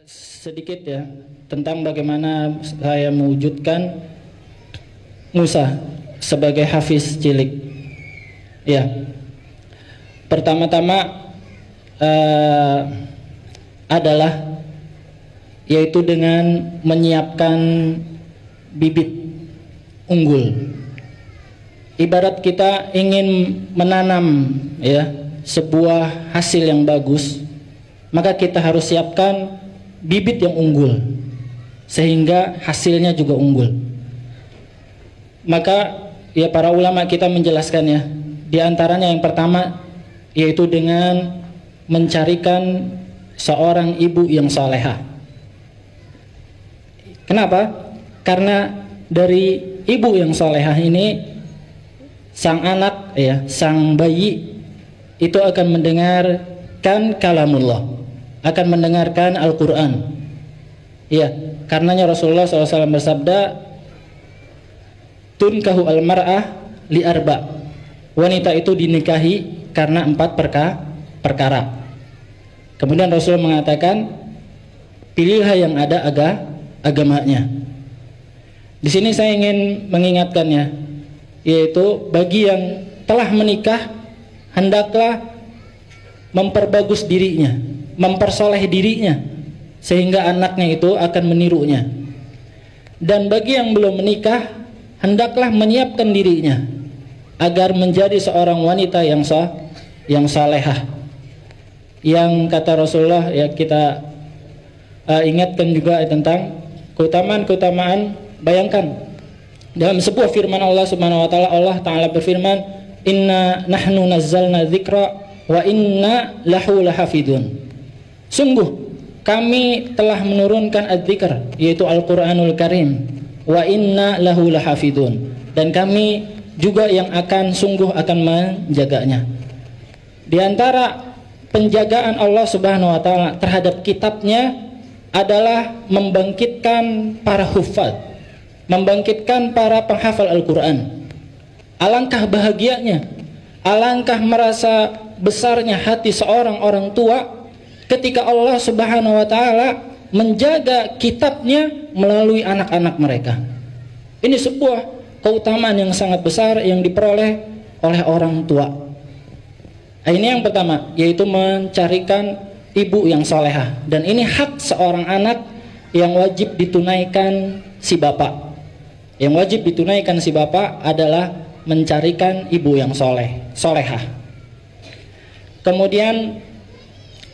sedikit ya tentang bagaimana saya mewujudkan Musa sebagai hafiz cilik. Ya, pertama-tama adalah yaitu dengan menyiapkan bibit unggul. Ibarat kita ingin menanam ya sebuah hasil yang bagus, maka kita harus siapkan bibit yang unggul sehingga hasilnya juga unggul. Maka ya para ulama kita menjelaskannya, di antaranya yang pertama yaitu dengan mencarikan seorang ibu yang salehah. Kenapa? Karena dari ibu yang salehah ini sang anak ya, sang bayi itu akan mendengarkan kalamullah, akan mendengarkan Al-Quran. Ya, karenanya Rasulullah SAW bersabda, tunkahu al-mar'ah li arba'. Wanita itu dinikahi karena 4 perkara. Kemudian Rasul mengatakan, pilihlah yang ada agamanya. Di sini saya ingin mengingatkannya, yaitu bagi yang telah menikah hendaklah memperbagus dirinya, mempersoleh dirinya sehingga anaknya itu akan menirunya. Dan bagi yang belum menikah hendaklah menyiapkan dirinya agar menjadi seorang wanita yang salehah. Yang kata Rasulullah ya kita ingatkan juga tentang keutamaan. Bayangkan dalam sebuah firman Allah Subhanahu wa taala, Allah taala berfirman, "Inna nahnu nazzalna dzikra wa inna lahu lahafidun." Sungguh kami telah menurunkan adz-dzikr, yaitu Al-Qur'anul Karim, wa inna lahu lahafidun, dan kami juga yang sungguh akan menjaganya. Di antara penjagaan Allah Subhanahu wa taala terhadap kitabnya adalah membangkitkan para hufaz, membangkitkan para penghafal Al-Quran. Alangkah bahagianya, alangkah merasa besarnya hati seorang orang tua ketika Allah Subhanahu wa taala menjaga kitabnya melalui anak-anak mereka. Ini sebuah keutamaan yang sangat besar yang diperoleh oleh orang tua. Ini yang pertama, yaitu mencarikan ibu yang solehah. Dan ini hak seorang anak yang wajib ditunaikan si bapak. Yang wajib ditunaikan si bapak adalah mencarikan ibu yang solehah. Kemudian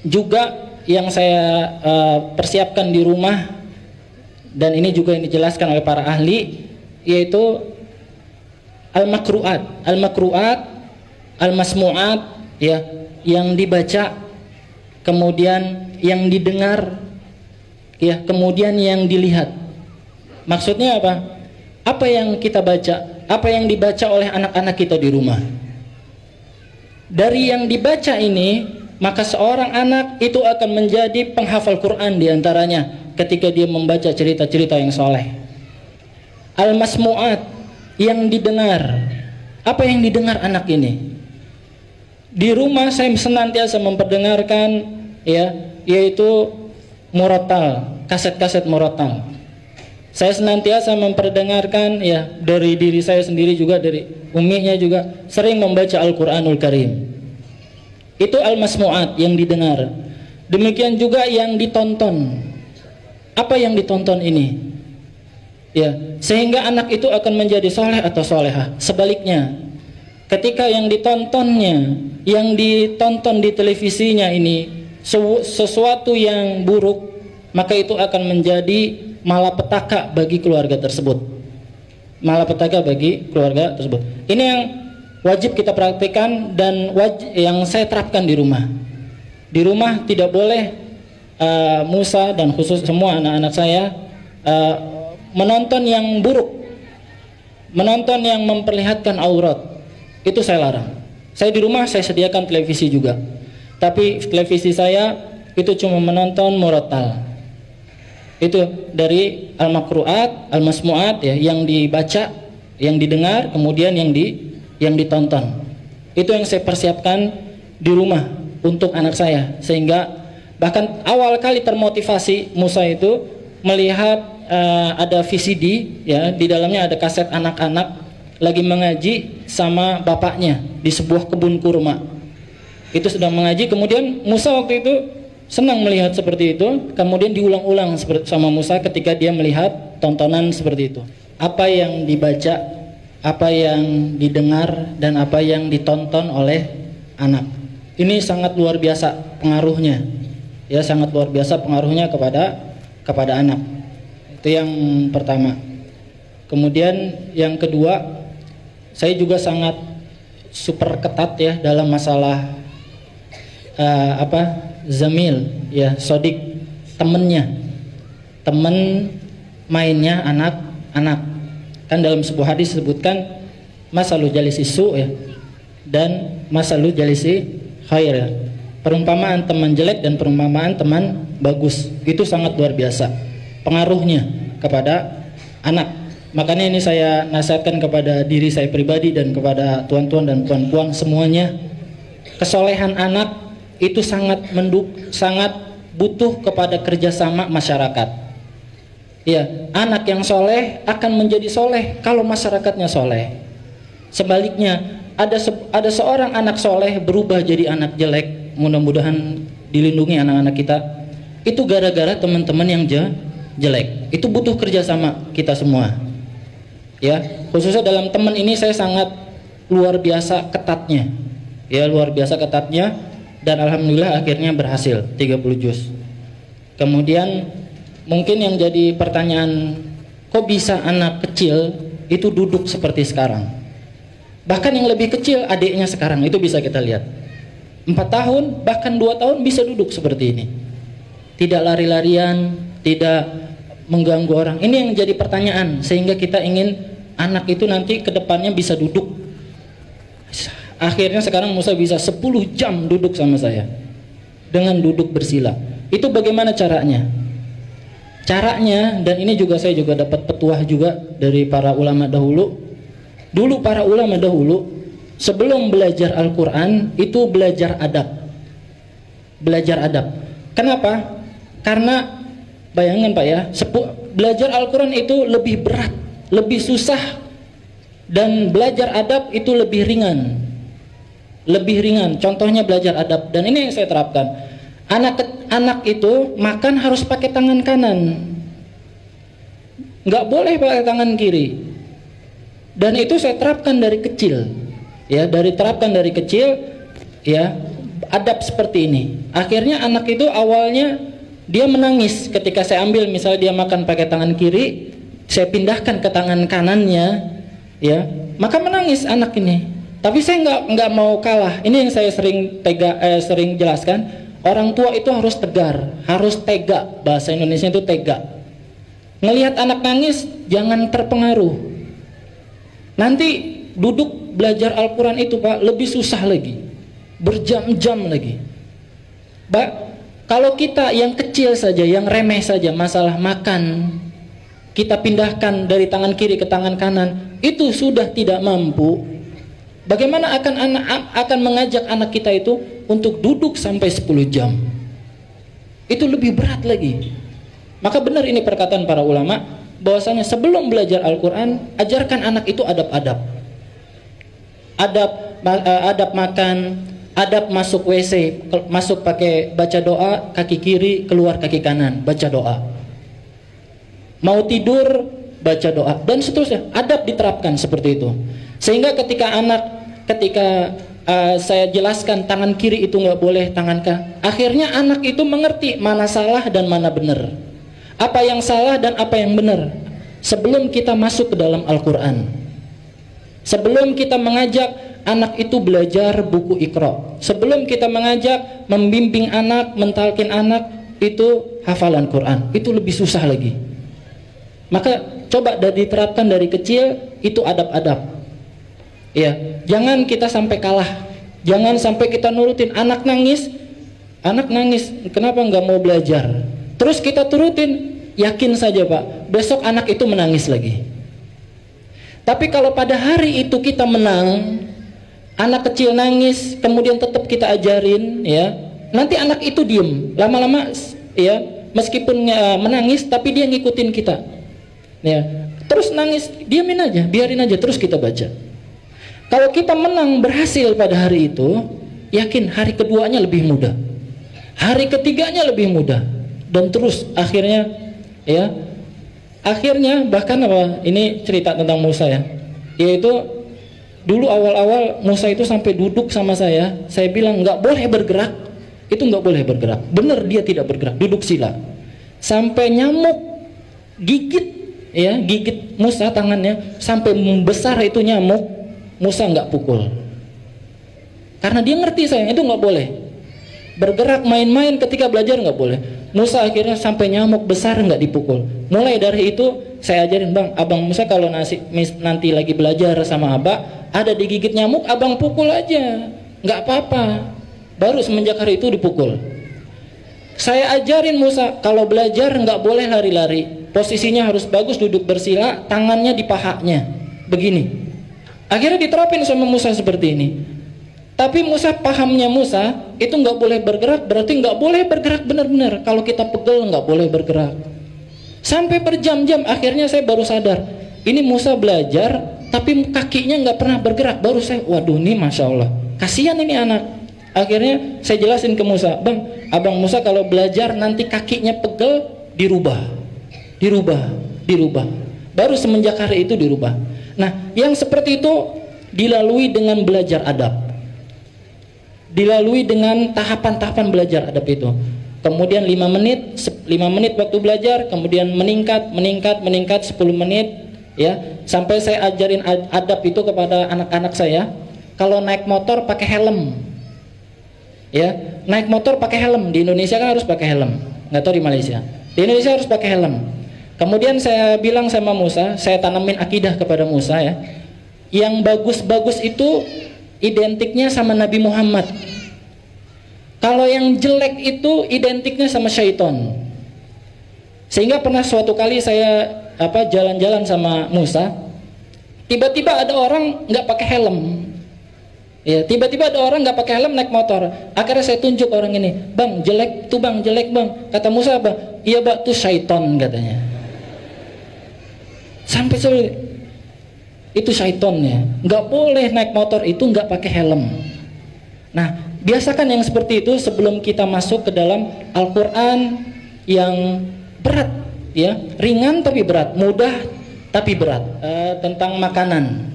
juga yang saya persiapkan di rumah, dan ini juga yang dijelaskan oleh para ahli, yaitu al-makru'at, al-masmu'at ya, yang dibaca, kemudian yang didengar ya, kemudian yang dilihat. Maksudnya apa? Apa yang kita baca, apa yang dibaca oleh anak-anak kita di rumah. Dari yang dibaca ini, maka seorang anak itu akan menjadi penghafal Quran diantaranya ketika dia membaca cerita-cerita yang soleh. Al-masmu'at, yang didengar. Apa yang didengar anak ini? Di rumah saya senantiasa memperdengarkan ya, yaitu murattal, kaset-kaset murattal. Saya senantiasa memperdengarkan ya, dari diri saya sendiri juga, dari uminya juga sering membaca Al-Qur'anul Karim. Itu al-masmu'at, yang didengar. Demikian juga yang ditonton. Apa yang ditonton ini? Ya, sehingga anak itu akan menjadi soleh atau solehah. Sebaliknya, ketika yang ditontonnya, yang ditonton di televisinya ini sesuatu yang buruk, maka itu akan menjadi malapetaka bagi keluarga tersebut. Malapetaka bagi keluarga tersebut. Ini yang wajib kita praktikkan dan yang saya terapkan di rumah. Di rumah tidak boleh Musa dan khusus semua anak-anak saya menonton yang buruk, menonton yang memperlihatkan aurat. Itu saya larang. Saya di rumah saya sediakan televisi juga, tapi televisi saya itu cuma menonton murattal. Itu dari al-makru'at, al-masmu'at ya, yang dibaca, yang didengar, kemudian yang ditonton. Itu yang saya persiapkan di rumah untuk anak saya, sehingga Bahkan awal kali termotivasi Musa itu melihat ada VCD, ya, di dalamnya ada kaset anak-anak lagi mengaji sama bapaknya di sebuah kebun kurma. Itu sedang mengaji, kemudian Musa waktu itu senang melihat seperti itu, kemudian diulang-ulang sama Musa ketika dia melihat tontonan seperti itu. Apa yang dibaca, apa yang didengar, dan apa yang ditonton oleh anak. Ini sangat luar biasa pengaruhnya. Ya, sangat luar biasa pengaruhnya kepada anak. Itu yang pertama. Kemudian yang kedua, saya juga sangat super ketat ya dalam masalah zamil, ya, sodik, temennya, temen mainnya anak-anak. Kan dalam sebuah hadis disebutkan masalu jalisi su, ya, dan masalu jalisi khair, ya. Perumpamaan teman jelek dan perumpamaan teman bagus itu sangat luar biasa pengaruhnya kepada anak. Makanya ini saya nasihatkan kepada diri saya pribadi dan kepada tuan-tuan dan puan-puan semuanya, kesolehan anak itu sangat butuh kepada kerjasama masyarakat. Ya, anak yang soleh akan menjadi soleh kalau masyarakatnya soleh. Sebaliknya, ada seorang anak soleh berubah jadi anak jelek. Mudah-mudahan dilindungi anak-anak kita. Itu gara-gara teman-teman yang jelek. Itu butuh kerjasama kita semua. Ya, khususnya dalam teman ini saya sangat luar biasa ketatnya. Ya, luar biasa ketatnya. Dan alhamdulillah akhirnya berhasil 30 juz. Kemudian mungkin yang jadi pertanyaan, kok bisa anak kecil itu duduk seperti sekarang? Bahkan yang lebih kecil adiknya sekarang itu bisa kita lihat 4 tahun bahkan 2 tahun bisa duduk seperti ini, tidak lari-larian, tidak mengganggu orang. Ini yang jadi pertanyaan, sehingga kita ingin anak itu nanti kedepannya bisa duduk. Akhirnya sekarang Musa bisa 10 jam duduk sama saya dengan duduk bersila. Itu bagaimana caranya? Caranya, dan ini juga saya juga dapat petuah juga dari para ulama dahulu. Dulu para ulama dahulu sebelum belajar Al-Quran itu belajar adab. Belajar adab. Kenapa? Karena bayangin Pak ya, belajar Al-Quran itu lebih berat, lebih susah, dan belajar adab itu lebih ringan. Lebih ringan. Contohnya belajar adab, dan ini yang saya terapkan. Anak itu makan harus pakai tangan kanan, nggak boleh pakai tangan kiri. Dan itu saya terapkan dari kecil, ya, terapkan dari kecil, ya, adab seperti ini. Akhirnya anak itu awalnya dia menangis ketika saya ambil, misalnya dia makan pakai tangan kiri, saya pindahkan ke tangan kanannya, ya, maka menangis anak ini. Tapi saya nggak mau kalah. Ini yang saya sering jelaskan. Orang tua itu harus tegar, harus tega. Bahasa Indonesia itu tega. Ngelihat anak nangis, jangan terpengaruh. Nanti duduk belajar Al-Quran itu Pak lebih susah lagi, berjam-jam lagi. Kalau kita yang kecil saja, yang remeh saja, masalah makan, kita pindahkan dari tangan kiri ke tangan kanan, itu sudah tidak mampu. Bagaimana akan mengajak anak kita itu untuk duduk sampai 10 jam? Itu lebih berat lagi. Maka benar ini perkataan para ulama, bahwasanya sebelum belajar Al-Quran, ajarkan anak itu adab-adab. Adab makan, adab masuk WC, masuk pakai baca doa, kaki kiri keluar kaki kanan, baca doa. Mau tidur, baca doa, dan seterusnya. Adab diterapkan seperti itu. Sehingga ketika saya jelaskan tangan kiri itu nggak boleh, tangan kanan, akhirnya anak itu mengerti mana salah dan mana benar, apa yang salah dan apa yang benar. Sebelum kita masuk ke dalam Al-Quran, sebelum kita mengajak anak itu belajar buku Iqra, sebelum kita mengajak membimbing anak, mentalkin anak itu hafalan Quran, itu lebih susah lagi. Maka coba diterapkan dari kecil itu adab-adab. Ya, jangan kita sampai kalah, jangan sampai kita nurutin anak nangis, kenapa nggak mau belajar? Terus kita turutin, yakin saja Pak, besok anak itu menangis lagi. Tapi kalau pada hari itu kita menang, anak kecil nangis, kemudian tetap kita ajarin, ya, nanti anak itu diem, lama-lama ya meskipun menangis tapi dia ngikutin kita, ya terus nangis diamin aja, biarin aja, terus kita baca. Kalau kita menang berhasil pada hari itu, yakin hari keduanya lebih mudah, hari ketiganya lebih mudah, dan terus akhirnya ya bahkan apa, ini cerita tentang Musa ya, yaitu dulu awal-awal Musa itu sampai duduk sama saya bilang nggak boleh bergerak, itu nggak boleh bergerak, bener dia tidak bergerak, duduk sila, sampai nyamuk gigit ya, gigit Musa tangannya sampai membesar itu nyamuk, Musa nggak pukul, karena dia ngerti saya itu nggak boleh bergerak, main-main ketika belajar nggak boleh. Musa akhirnya sampai nyamuk besar nggak dipukul. Mulai dari itu saya ajarin, bang, abang Musa kalau nanti lagi belajar sama abah ada digigit nyamuk, abang pukul aja, nggak apa-apa. Baru semenjak hari itu dipukul. Saya ajarin Musa kalau belajar nggak boleh lari-lari, posisinya harus bagus, duduk bersila, tangannya di pahanya begini. Akhirnya diterapin sama Musa seperti ini. Tapi Musa, pahamnya Musa itu nggak boleh bergerak, berarti nggak boleh bergerak benar-benar. Kalau kita pegel nggak boleh bergerak. Sampai berjam-jam, akhirnya saya baru sadar, ini Musa belajar tapi kakinya nggak pernah bergerak. Baru saya, waduh ini masya Allah, kasihan ini anak. Akhirnya saya jelasin ke Musa, bang, abang Musa kalau belajar nanti kakinya pegel, dirubah. Baru semenjak hari itu dirubah. Nah, yang seperti itu dilalui dengan belajar adab, dilalui dengan tahapan-tahapan belajar adab itu. Kemudian 5 menit waktu belajar, kemudian meningkat 10 menit ya, sampai saya ajarin adab itu kepada anak-anak saya. Kalau naik motor pakai helm, ya naik motor pakai helm. Di Indonesia kan harus pakai helm, nggak tahu di Malaysia. Di Indonesia harus pakai helm. Kemudian saya bilang sama Musa, saya tanamin akidah kepada Musa ya, yang bagus-bagus itu identiknya sama Nabi Muhammad. Kalau yang jelek itu identiknya sama syaitan. Sehingga pernah suatu kali saya jalan-jalan sama Musa, tiba-tiba ada orang nggak pakai helm. Ya, tiba-tiba ada orang nggak pakai helm naik motor. Akhirnya saya tunjuk orang ini, bang jelek tuh bang, jelek bang. Kata Musa, bang, iya bang, tuh syaitan katanya. Sampai itu syaitonnya, nggak boleh naik motor itu nggak pakai helm. Nah, biasakan yang seperti itu sebelum kita masuk ke dalam Al-Quran yang berat, ya, ringan tapi berat, mudah tapi berat. Tentang makanan,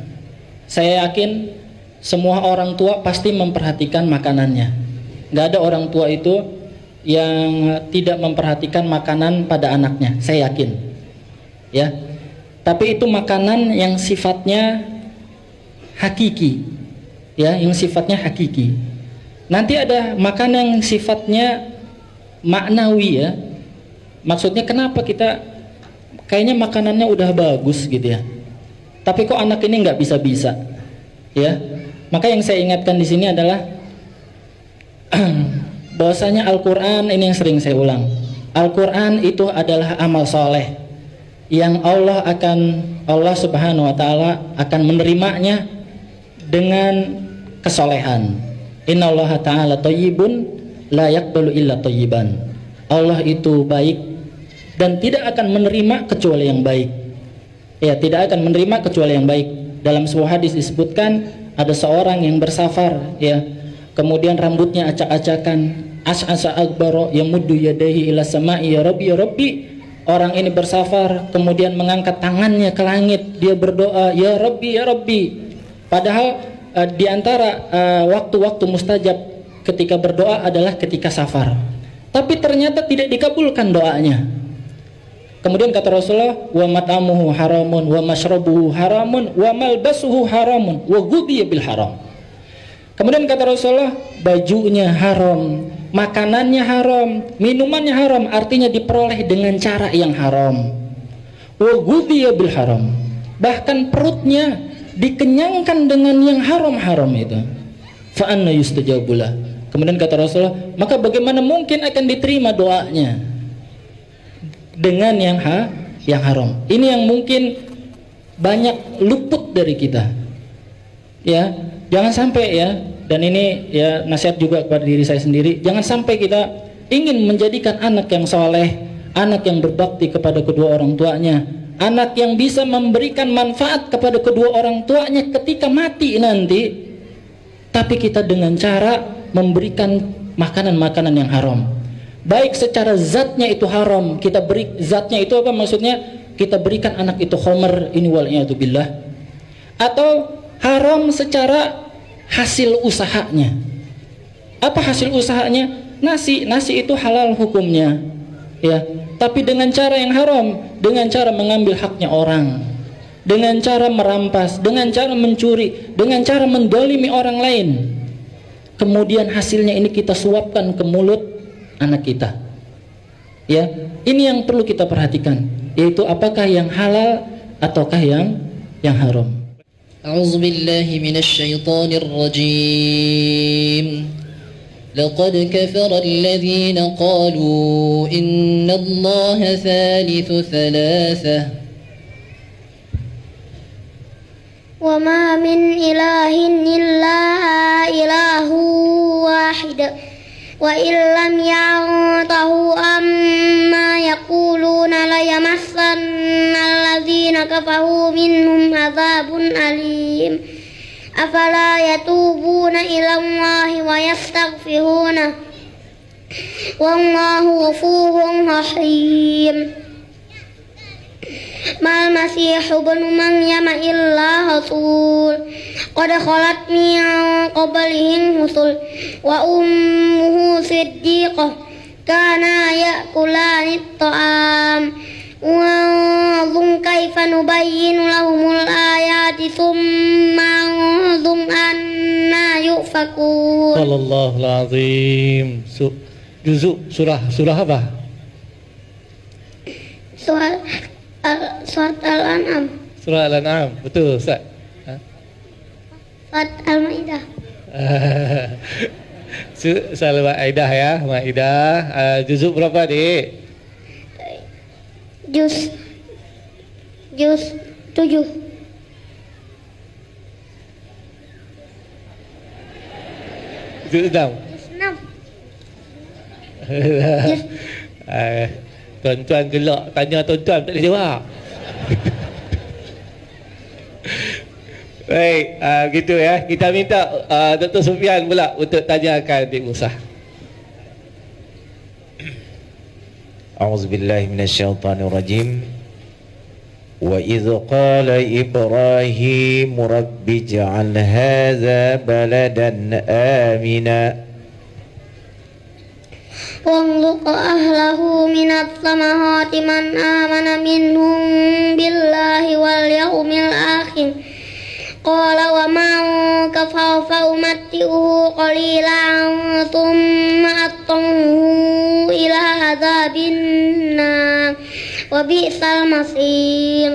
saya yakin semua orang tua pasti memperhatikan makanannya. Nggak ada orang tua itu yang tidak memperhatikan makanan pada anaknya, saya yakin, ya. Tapi itu makanan yang sifatnya hakiki, ya, yang sifatnya hakiki. Nanti ada makanan yang sifatnya maknawi, ya. Maksudnya kenapa kita kayaknya makanannya udah bagus gitu ya, tapi kok anak ini nggak bisa-bisa, ya. Maka yang saya ingatkan di sini adalah bahwasanya Al-Quran ini yang sering saya ulang. Al-Quran itu adalah amal soleh yang Allah Subhanahu wa Ta'ala akan menerimanya dengan kesolehan. Innallaha ta'ala thayyibun la yaqbalu illa thayyiban. Allah itu baik dan tidak akan menerima kecuali yang baik. Ya, tidak akan menerima kecuali yang baik. Dalam sebuah hadis disebutkan ada seorang yang bersafar, ya, kemudian rambutnya acak-acakan, as'asa akbaro yamuddu yadayhi ila sama'i ya rabbi ya rabbi. Orang ini bersafar kemudian mengangkat tangannya ke langit, dia berdoa ya rabbi ya rabbi. Padahal di antara waktu-waktu mustajab ketika berdoa adalah ketika safar, tapi ternyata tidak dikabulkan doanya. Kemudian kata Rasulullah, wa mat'amuhu haramun wa mashrabuhu haramun wa malbasuhu haramun wa ghudhiya bil haram. Kemudian kata Rasulullah, bajunya haram, makanannya haram, minumannya haram, artinya diperoleh dengan cara yang haram. Wa ghudhiya bil haram. Bahkan perutnya dikenyangkan dengan yang haram-haram itu. Fa anna yustajabulah. Kemudian kata Rasulullah, maka bagaimana mungkin akan diterima doanya dengan yang haram? Ini yang mungkin banyak luput dari kita. Ya, jangan sampai ya dan ini ya nasihat juga kepada diri saya sendiri, jangan sampai kita ingin menjadikan anak yang soleh, anak yang berbakti kepada kedua orang tuanya, anak yang bisa memberikan manfaat kepada kedua orang tuanya ketika mati nanti, tapi kita dengan cara memberikan makanan-makanan yang haram. Baik secara zatnya itu haram, kita beri zatnya itu apa maksudnya? Kita berikan anak itu khamr, ini wal'iyadzubillah, atau haram secara hasil usahanya. Apa hasil usahanya? Nasi itu halal hukumnya, ya. Tapi dengan cara yang haram, dengan cara mengambil haknya orang, dengan cara merampas, dengan cara mencuri, dengan cara mendolimi orang lain. Kemudian hasilnya ini kita suapkan ke mulut anak kita. Ya, ini yang perlu kita perhatikan, yaitu apakah yang halal ataukah yang haram. A'udzu billahi minasy syaithanir rajim. Laqad kafara alladziina qalu innallaha thalithu thalathah. Wa ma min ilahin illa ilahu wahid. Wa illam yantahu amma yaquluna la yamassanna alladzina kafaru minhum adzabun alim. Afala yatubuna ila Allahi wa yastaghfiruna wallahu ghafurur rahim. Mal masihu ibnu maryam illa rasul qad khalat min qablihim rusul wa ummuhu siddiqah kana ya'kulani at-ta'am wanzur kaifa nubayyinu lahumul ayati thumma anzur anna yufakun. Shallallahul azim. Surah apa? Surat Al-An'am. Surah Al-An'am, betul Ustaz. Surat Al-Maidah. Surah Al-Maidah ya, Maidah. Juzuk berapa, Dik? Juz 7. Juz 6. Juz 6. Tuan-tuan gelak tanya tuan-tuan tak boleh jawab. Baik, gitu ya. Kita minta Dr. Sufian pula untuk tanyakan Dik Musa. A'udzubillahi minasyaitonirrajim. Wa idz qala Ibrahim rabbi ij'al hadza baladan amina وَانْظُرْ أَهْلَهُ مِنَ الثَّمَرَاتِ مَنْ آمَنَ مِنْهُمْ بِاللَّهِ وَالْيَوْمِ الْآخِرِ قَالَ وَمَنْ كَفَرَ فَأُمَتِّعُهُ قَلِيلًا ثُمَّ أَضْطَرُّهُ إِلَى عَذَابِ النَّارِ وَبِئْسَ الْمَصِيرُ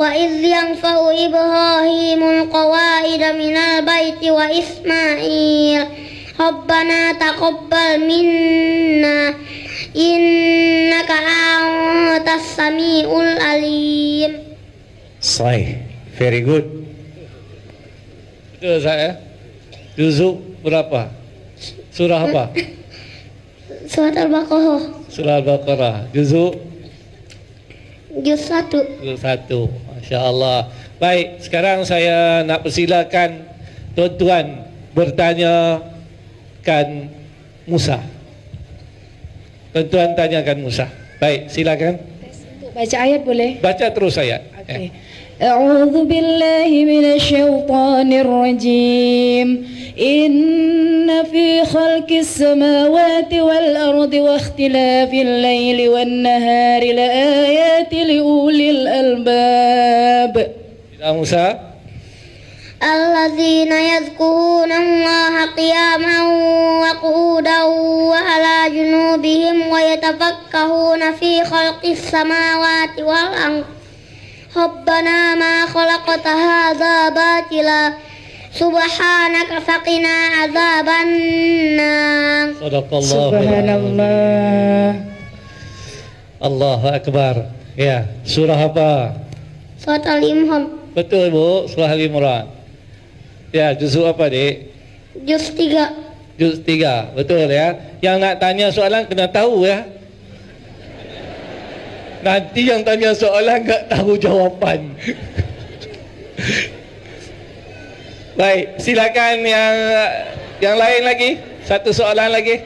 وَإِذْ يَرْفَعُ إِبْرَاهِيمُ الْقَوَاعِدَ مِنَ الْبَيْتِ وَإِسْمَاعِيلُ Rabbana taqabbal minna innaka antas samiul alim. Sahih, very good. Betul saya. Juzuk berapa? Surah apa? Surat Al-Baqarah. Surah Al-Baqarah. Juz 1. Juz 1. Masya-Allah. Baik, sekarang saya nak persilakan tuan-tuan bertanya kan Musa. Tuan-tuan tanyakan Musa. Baik, silakan. Baca ayat boleh? Baca terus ayat. Okay. A'udzu billahi minasyaitonir rajim. Inna fi khalqis samawati wal ardi wa ikhtilafil laili wan nahari laayatin liulil albab. Musa. Alladzina yadhkuruna Allaha qiyaman wa qu'udan wa ala junubihim wa yatafakkaruna fi khalqis samawati wal ardh. Rabbana ma khalaqta hadza batila subhanaka faqina adzaban nar. Subhanallah. Allahu akbar. Ya, surah apa? Surat Al-Imran. Betul Bu, surah Al-Imran. Ya, juzuk apa, Dik? Juz 3. Juz 3, betul ya. Yang nak tanya soalan kena tahu ya. Nanti yang tanya soalan tak tahu jawapan. Baik, silakan yang lain lagi. Satu soalan lagi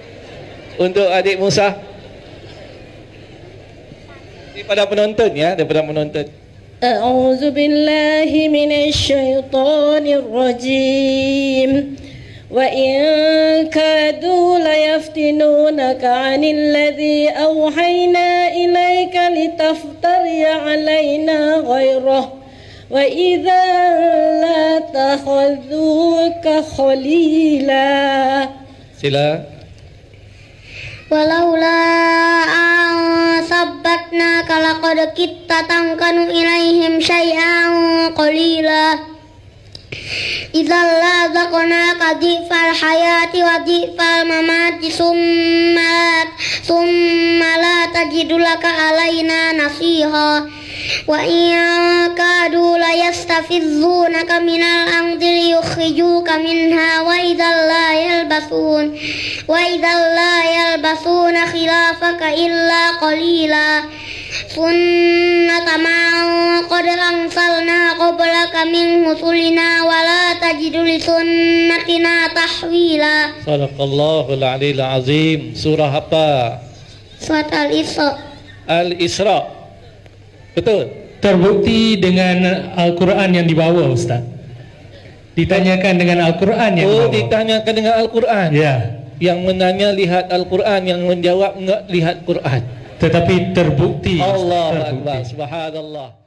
untuk adik Musa. Daripada penonton ya, daripada penonton. A'udzu billahi minasy syaithanir rajim. Wa in kadu la yaftinunaka 'anil ladzi awhayna ilaika litaftari 'alaina ghairahu wa idza la takhadhuka khalila. Sila. Walaula an sabbatnaka laqad kitta tankanu ilaihim syai'an qalila. Idzal ladzaqnaka dhifal hayati wa dhifal mamati summa la tajidu laka alaina nasiha. Wa in kadu la yastafizzunaka minal ardi liyukhrijuka minha wa idzal la yalbasuna khilafaka illa qalila. Sunnata man qad arsalna qablaka min rusulina wa la tajidu li sunnatina tahwila. Sadaqallahul aliyil azim. Surah apa? Surat Al-Isra. Al-Isra. Betul. Terbukti dengan Al-Quran yang dibawa, Ustaz. Ditanyakan dengan Al-Quran yang dibawa. Ditanyakan dengan Al-Quran. Ya. Yang menanya lihat Al-Quran, yang menjawab enggak lihat Quran. Tetapi terbukti. Allahu Akbar. Subhanallah.